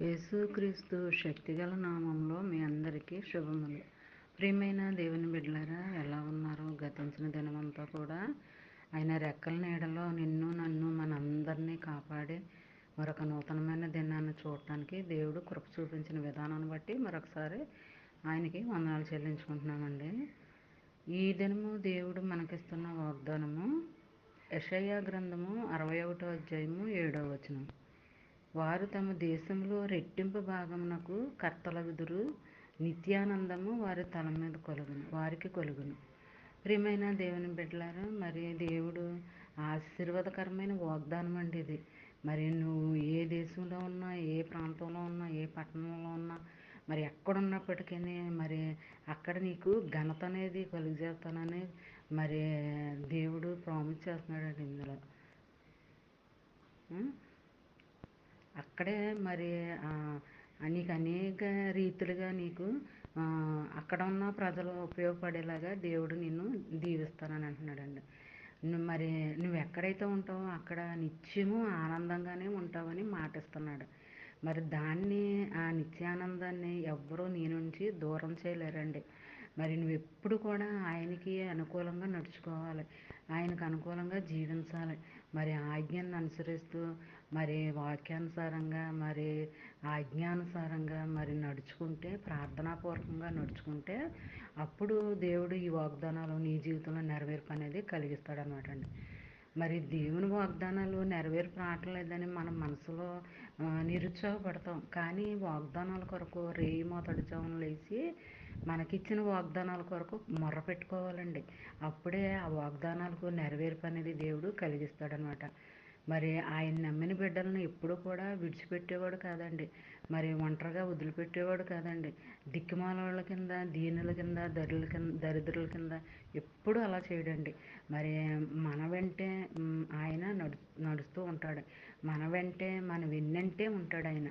యేసుక్రీస్తు శక్తిగల నామంలో మీ అందరికీ శుభములు. ప్రియమైన దేవుని బిడ్డలారా, ఎలా ఉన్నారో? గతించిన దినమంతా కూడా ఆయన రెక్కల నీడలో నిన్ను నన్ను మనందరినీ కాపాడి మరొక నూతనమైన దినాన్ని చూడటానికి దేవుడు కృప చూపించిన విధానాన్ని బట్టి మరొకసారి ఆయనకి వందనాలు చెల్లించుకుంటున్నామండి. ఈ దినము దేవుడు మనకిస్తున్న వాగ్దానము యెషయా గ్రంథము 61వ అధ్యాయము 7వ వచనం. వారు తమ దేశంలో రెట్టింపు భాగమునకు కర్తలగుదురు, నిత్యానందము వారి తల మీద వారికి కలుగును. ప్రియమైన దేవుని బిడ్డలారా, మరి దేవుడు ఆశీర్వాదకరమైన వాగ్దానం అండి ఇది. మరి నువ్వు ఏ దేశంలో ఉన్నా, ఏ ప్రాంతంలో ఉన్నా, ఏ పట్టణంలో ఉన్నా, మరి ఎక్కడున్నప్పటికీ మరి అక్కడ నీకు ఘనత అనేది కలుగజేస్తానని మరి దేవుడు ప్రామిస్ చేస్తున్నాడు ఇందులో. అక్కడే మరి నీకు అనేక రీతులుగా నీకు అక్కడ ఉన్న ప్రజలు ఉపయోగపడేలాగా దేవుడు నిన్ను దీవిస్తానని అంటున్నాడండి. మరి నువ్వు ఎక్కడైతే ఉంటావో అక్కడ నిత్యము ఆనందంగానే ఉంటావని మాటిస్తున్నాడు. మరి దాన్ని ఆ నిత్యానందాన్ని ఎవ్వరూ నీ నుంచి దూరం చేయలేరండి. మరి నువ్వు ఎప్పుడు కూడా ఆయనకి అనుకూలంగా నడుచుకోవాలి, ఆయనకు అనుకూలంగా జీవించాలి. మరి ఆజ్ఞను అనుసరిస్తూ మరి వాక్యానుసారంగా మరి ఆజ్ఞానుసారంగా మరి నడుచుకుంటే, ప్రార్థనాపూర్వకంగా నడుచుకుంటే అప్పుడు దేవుడు ఈ వాగ్దానాలు నీ జీవితంలో నెరవేర్పు అనేది కలిగిస్తాడనమాట అండి. మరి దేవుని వాగ్దానాలు నెరవేర్పు రావట్లేదని మన మనసులో నిరుత్సాహపడతాం. కానీ వాగ్దానాల కొరకు రేయి మోతడి జామున లేచి మనకిచ్చిన వాగ్దానాల కొరకు మొర్ర పెట్టుకోవాలండి. అప్పుడే ఆ వాగ్దానాలకు నెరవేర్పు అనేది దేవుడు కలిగిస్తాడనమాట. మరి ఆయన నమ్మిన బిడ్డలను ఎప్పుడూ కూడా విడిచిపెట్టేవాడు కాదండి. మరి ఒంటరిగా వదిలిపెట్టేవాడు కాదండి. దిక్కుమాల కింద, దీనుల కింద, దరిద్రుల కింద ఎప్పుడు అలా చేయడండి. మరి మన వెంటే ఆయన నడుస్తూ ఉంటాడు. మన వెంటే మన వెన్నంటే ఉంటాడు ఆయన.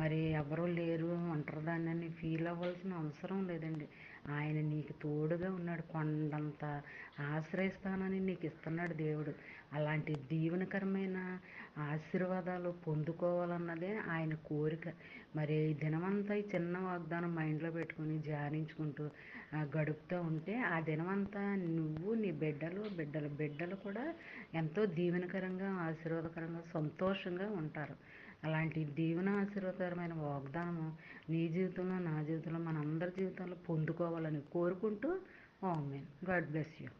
మరి ఎవరూ లేరు, ఒంటరిదాన్ని ఫీల్ అవ్వాల్సిన అవసరం లేదండి. ఆయన నీకు తోడుగా ఉన్నాడు. కొండంత ఆశ్రయస్థానాన్ని నీకు ఇస్తున్నాడు దేవుడు. అలాంటి దీవెనకరమైన ఆశీర్వాదాలు పొందుకోవాలన్నదే ఆయన కోరిక. మరి దినమంతా ఈ చిన్న వాగ్దానం మైండ్లో పెట్టుకుని ధ్యానించుకుంటూ గడుపుతూ ఉంటే ఆ దినమంతా నువ్వు, నీ బిడ్డలు కూడా ఎంతో దీవెనకరంగా, ఆశీర్వాదకరంగా, సంతోషంగా ఉంటారు. అలాంటి దీవెన ఆశీర్వాదకరమైన వాగ్దానము నీ జీవితంలో, నా జీవితంలో, మనందరి జీవితంలో పొందుకోవాలని కోరుకుంటూ ఆమేన్. God bless you.